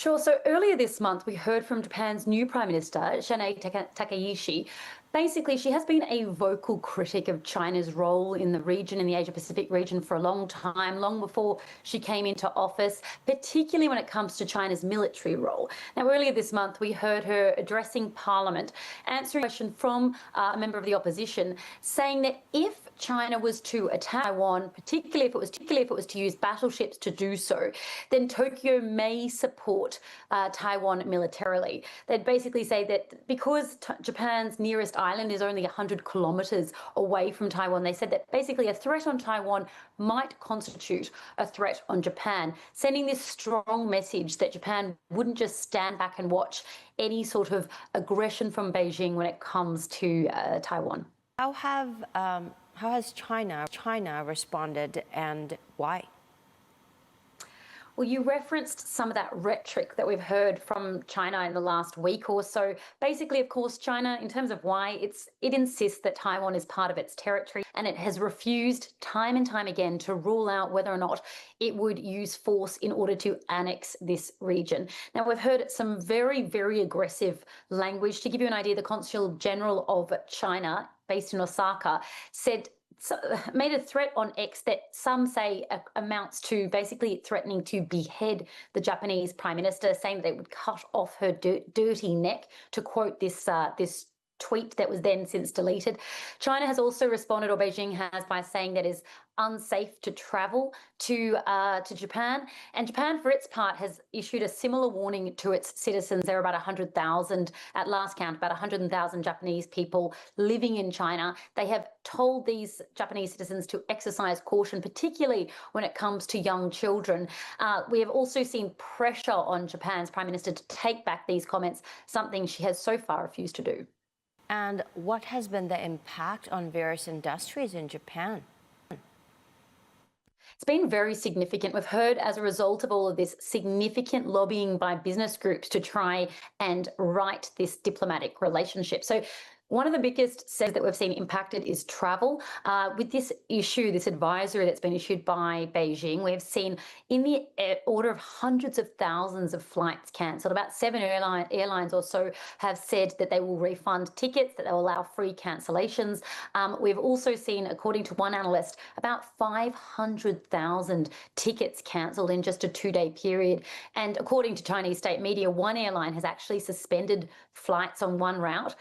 Sure. So earlier this month, we heard from Japan's new Prime Minister, Takaishi. Basically, she has been a vocal critic of China's role in the region, in the Asia Pacific region, for a long time, long before she came into office, particularly when it comes to China's military role. Now, earlier this month, we heard her addressing Parliament, answering a question from a member of the opposition, saying that if China was to attack Taiwan, particularly if it was to use battleships to do so, then Tokyo may support Taiwan militarily. They'd basically say that because Japan's nearest island is only 100 kilometers away from Taiwan, they said that basically a threat on Taiwan might constitute a threat on Japan, sending this strong message that Japan wouldn't just stand back and watch any sort of aggression from Beijing when it comes to Taiwan. How has China responded, and why? Well, you referenced some of that rhetoric that we've heard from China in the last week or so. Basically, of course, China, in terms of why, it insists that Taiwan is part of its territory, and it has refused time and time again to rule out whether or not it would use force in order to annex this region. Now, we've heard some very, very aggressive language. To give you an idea, the Consul General of China, based in Osaka, made a threat on X that some say amounts to basically threatening to behead the Japanese Prime Minister, saying that they would cut off her dirty neck, to quote this tweet that was then since deleted. China has also responded, or Beijing has, by saying that it is unsafe to travel to Japan. And Japan, for its part, has issued a similar warning to its citizens. There are about 100,000, at last count, about 100,000 Japanese people living in China. They have told these Japanese citizens to exercise caution, particularly when it comes to young children. We have also seen pressure on Japan's Prime Minister to take back these comments, something she has so far refused to do. And what has been the impact on various industries in Japan? It's been very significant. We've heard, as a result of all of this, significant lobbying by business groups to try and right this diplomatic relationship. So one of the biggest sectors that we've seen impacted is travel. With this issue, this advisory that's been issued by Beijing, we've seen in the order of hundreds of thousands of flights cancelled. About 7 airlines or so have said that they will refund tickets, that they'll allow free cancellations. We've also seen, according to one analyst, about 500,000 tickets cancelled in just a 2-day period. And according to Chinese state media, one airline has actually suspended flights on one route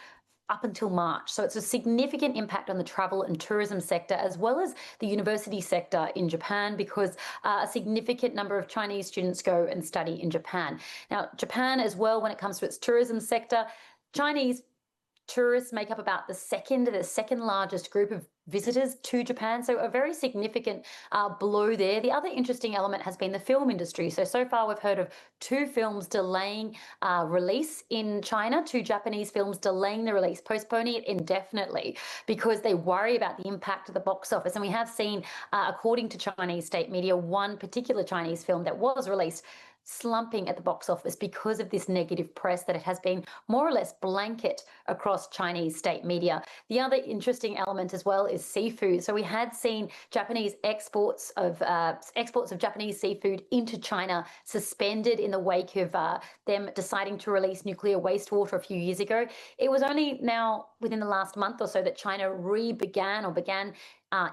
up until March. So it's a significant impact on the travel and tourism sector, as well as the university sector in Japan, because a significant number of Chinese students go and study in Japan. Now, Japan as well, when it comes to its tourism sector, Chinese tourists make up about the second largest group of visitors to Japan, so a very significant blow there. The other interesting element has been the film industry. So far we've heard of 2 films delaying release in China, 2 Japanese films delaying the release, postponing it indefinitely because they worry about the impact of the box office. And we have seen, according to Chinese state media, one particular Chinese film that was released slumping at the box office because of this negative press that it has been more or less blanket across Chinese state media. The other interesting element as well is seafood. So we had seen Japanese exports of Japanese seafood into China suspended in the wake of them deciding to release nuclear wastewater a few years ago. It was only now within the last month or so that China began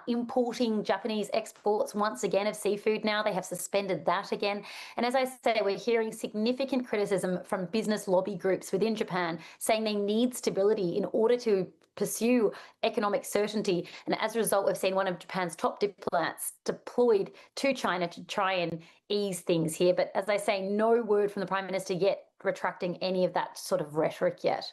importing Japanese exports once again of seafood. Now they have suspended that again. And as I say, we're hearing significant criticism from business lobby groups within Japan saying they need stability in order to pursue economic certainty. And as a result, we've seen one of Japan's top diplomats deployed to China to try and ease things here. But as I say, no word from the Prime Minister yet retracting any of that sort of rhetoric yet.